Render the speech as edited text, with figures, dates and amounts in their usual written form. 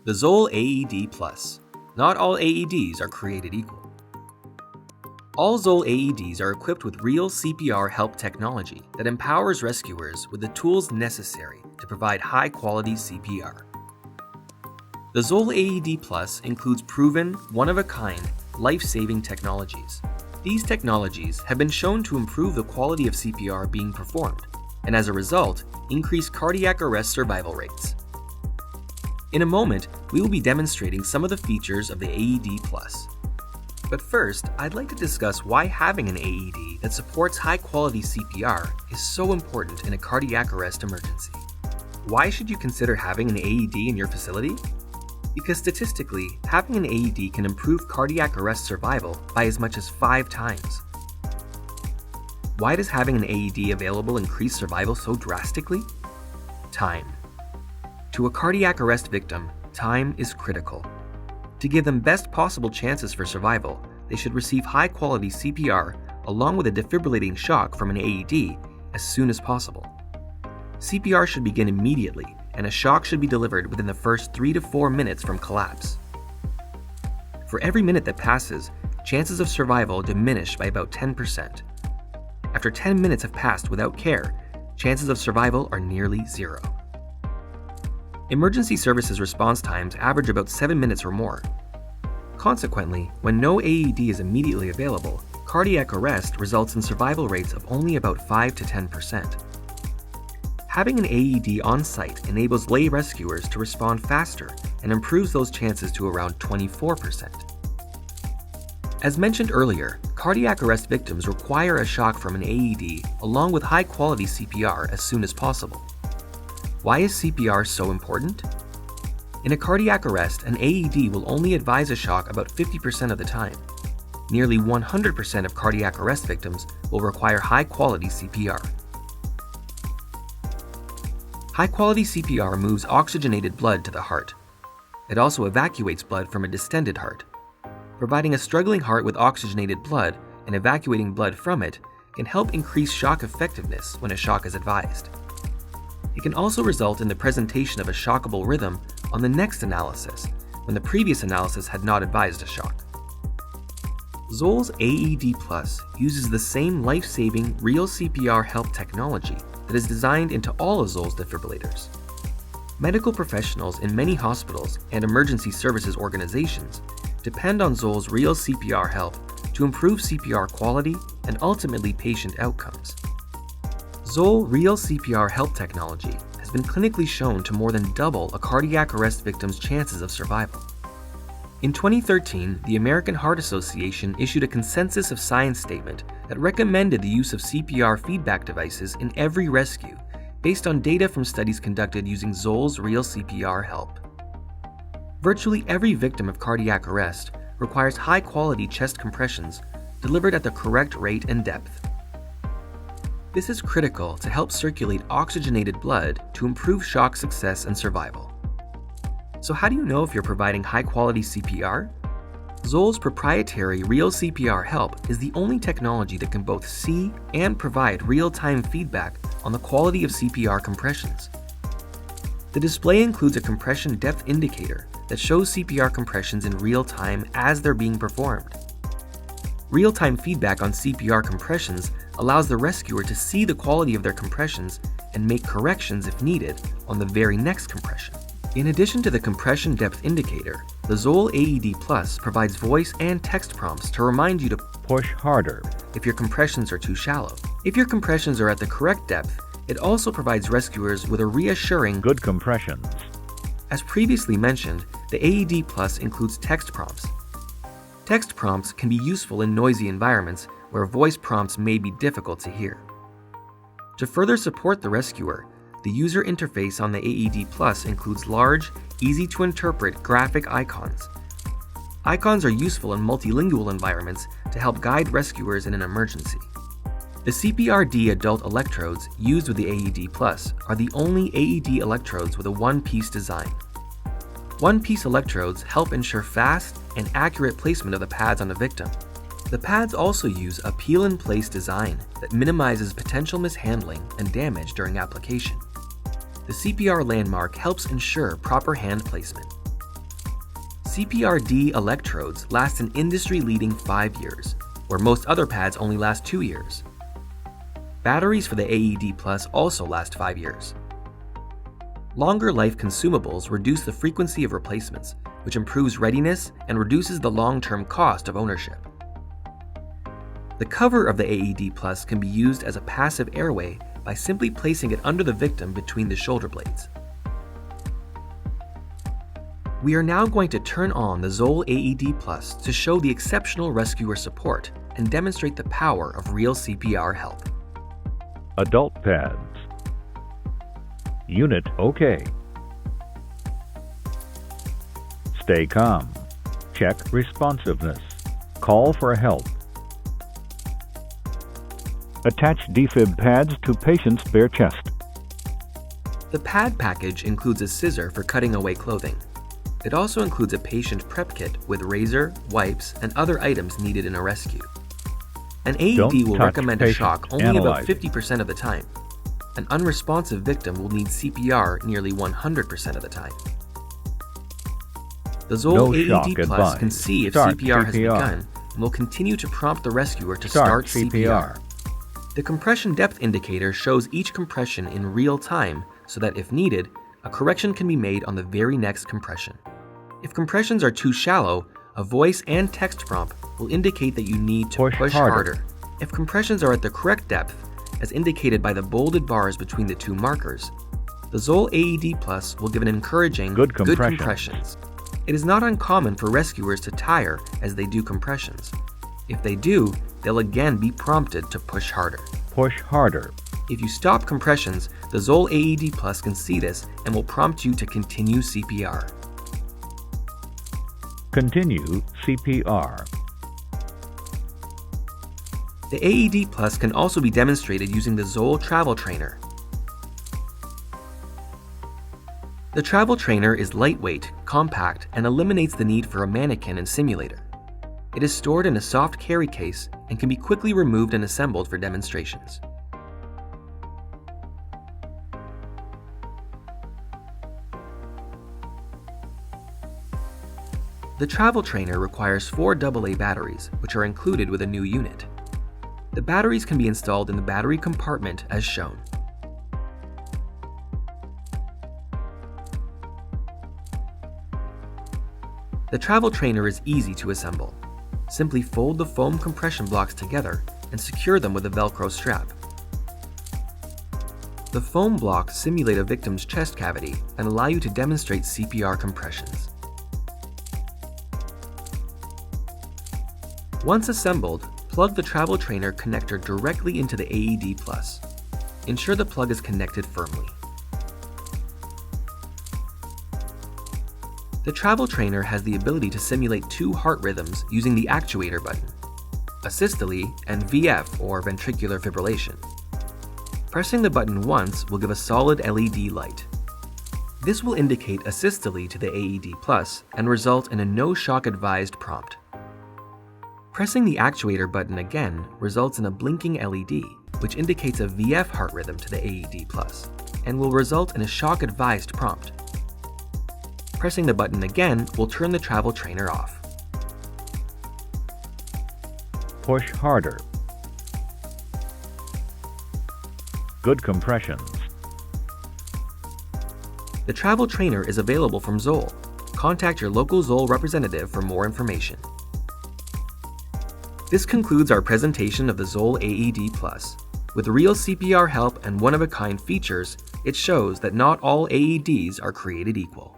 The ZOLL AED Plus. Not all AEDs are created equal. All ZOLL AEDs are equipped with real CPR help technology that empowers rescuers with the tools necessary to provide high-quality CPR. The ZOLL AED Plus includes proven, one-of-a-kind, life-saving technologies. These technologies have been shown to improve the quality of CPR being performed, and as a result, increase cardiac arrest survival rates. In a moment, we will be demonstrating some of the features of the AED Plus. But first, I'd like to discuss why having an AED that supports high-quality CPR is so important in a cardiac arrest emergency. Why should you consider having an AED in your facility? Because statistically, having an AED can improve cardiac arrest survival by as much as 5 times. Why does having an AED available increase survival so drastically? Time. To a cardiac arrest victim, time is critical. To give them best possible chances for survival, they should receive high-quality CPR along with a defibrillating shock from an AED as soon as possible. CPR should begin immediately, and a shock should be delivered within the first 3 to 4 minutes from collapse. For every minute that passes, chances of survival diminish by about 10%. After 10 minutes have passed without care, chances of survival are nearly zero. Emergency services response times average about 7 minutes or more. Consequently, when no AED is immediately available, cardiac arrest results in survival rates of only about 5 to 10%. Having an AED on site enables lay rescuers to respond faster and improves those chances to around 24%. As mentioned earlier, cardiac arrest victims require a shock from an AED along with high-quality CPR as soon as possible. Why is CPR so important? In a cardiac arrest, an AED will only advise a shock about 50% of the time. Nearly 100% of cardiac arrest victims will require high-quality CPR. High-quality CPR moves oxygenated blood to the heart. It also evacuates blood from a distended heart. Providing a struggling heart with oxygenated blood and evacuating blood from it can help increase shock effectiveness when a shock is advised. It can also result in the presentation of a shockable rhythm on the next analysis, when the previous analysis had not advised a shock. ZOLL's AED Plus uses the same life-saving real CPR help technology that is designed into all of ZOLL's defibrillators. Medical professionals in many hospitals and emergency services organizations depend on ZOLL's real CPR help to improve CPR quality and ultimately patient outcomes. ZOLL Real CPR help technology has been clinically shown to more than double a cardiac arrest victim's chances of survival. In 2013, the American Heart Association issued a consensus of science statement that recommended the use of CPR feedback devices in every rescue based on data from studies conducted using ZOLL's Real CPR help. Virtually every victim of cardiac arrest requires high-quality chest compressions delivered at the correct rate and depth. This is critical to help circulate oxygenated blood to improve shock success and survival. So how do you know if you're providing high-quality CPR? ZOLL's proprietary Real CPR help is the only technology that can both see and provide real-time feedback on the quality of CPR compressions. The display includes a compression depth indicator that shows CPR compressions in real time as they're being performed. Real-time feedback on CPR compressions allows the rescuer to see the quality of their compressions and make corrections if needed on the very next compression. In addition to the compression depth indicator, the ZOLL AED Plus provides voice and text prompts to remind you to push harder if your compressions are too shallow. If your compressions are at the correct depth, it also provides rescuers with a reassuring good compressions. As previously mentioned, the AED Plus includes text prompts. Text prompts can be useful in noisy environments where voice prompts may be difficult to hear. To further support the rescuer, the user interface on the AED Plus includes large, easy-to-interpret graphic icons. Icons are useful in multilingual environments to help guide rescuers in an emergency. The CPRD adult electrodes used with the AED Plus are the only AED electrodes with a one-piece design. One-piece electrodes help ensure fast and accurate placement of the pads on a victim. The pads also use a peel-in-place design that minimizes potential mishandling and damage during application. The CPR landmark helps ensure proper hand placement. CPR-D electrodes last an industry-leading 5 years, where most other pads only last 2 years. Batteries for the AED Plus also last 5 years. Longer life consumables reduce the frequency of replacements, which improves readiness and reduces the long-term cost of ownership. The cover of the AED Plus can be used as a passive airway by simply placing it under the victim between the shoulder blades. We are now going to turn on the ZOLL AED Plus to show the exceptional rescuer support and demonstrate the power of real CPR help. Adult pads. Unit OK. Stay calm. Check responsiveness. Call for help. Attach defib pads to patient's bare chest. The pad package includes a scissor for cutting away clothing. It also includes a patient prep kit with razor, wipes, and other items needed in a rescue. An AED will recommend a shock only about 50% of the time. An unresponsive victim will need CPR nearly 100% of the time. The ZOLL AED Plus can see if CPR has begun and will continue to prompt the rescuer to start CPR. The compression depth indicator shows each compression in real time so that if needed, a correction can be made on the very next compression. If compressions are too shallow, a voice and text prompt will indicate that you need to push harder. If compressions are at the correct depth, as indicated by the bolded bars between the two markers, the ZOLL AED Plus will give an encouraging good compressions. It is not uncommon for rescuers to tire as they do compressions. If they do, they'll again be prompted to push harder. Push harder. If you stop compressions, the ZOLL AED Plus can see this and will prompt you to continue CPR. Continue CPR. The AED Plus can also be demonstrated using the ZOLL Travel Trainer. The Travel Trainer is lightweight, compact, and eliminates the need for a mannequin and simulator. It is stored in a soft carry case and can be quickly removed and assembled for demonstrations. The Travel Trainer requires 4 AA batteries, which are included with a new unit. The batteries can be installed in the battery compartment as shown. The Travel Trainer is easy to assemble. Simply fold the foam compression blocks together and secure them with a velcro strap. The foam blocks simulate a victim's chest cavity and allow you to demonstrate CPR compressions. Once assembled, plug the Travel Trainer connector directly into the AED Plus. Ensure the plug is connected firmly. The Travel Trainer has the ability to simulate 2 heart rhythms using the actuator button, asystole and VF or ventricular fibrillation. Pressing the button once will give a solid LED light. This will indicate asystole to the AED Plus and result in a no shock advised prompt. Pressing the actuator button again results in a blinking LED, which indicates a VF heart rhythm to the AED Plus, and will result in a shock advised prompt. Pressing the button again will turn the Travel Trainer off. Push harder. Good compressions. The Travel Trainer is available from ZOLL. Contact your local ZOLL representative for more information. This concludes our presentation of the ZOLL AED Plus. With real CPR help and one-of-a-kind features, it shows that not all AEDs are created equal.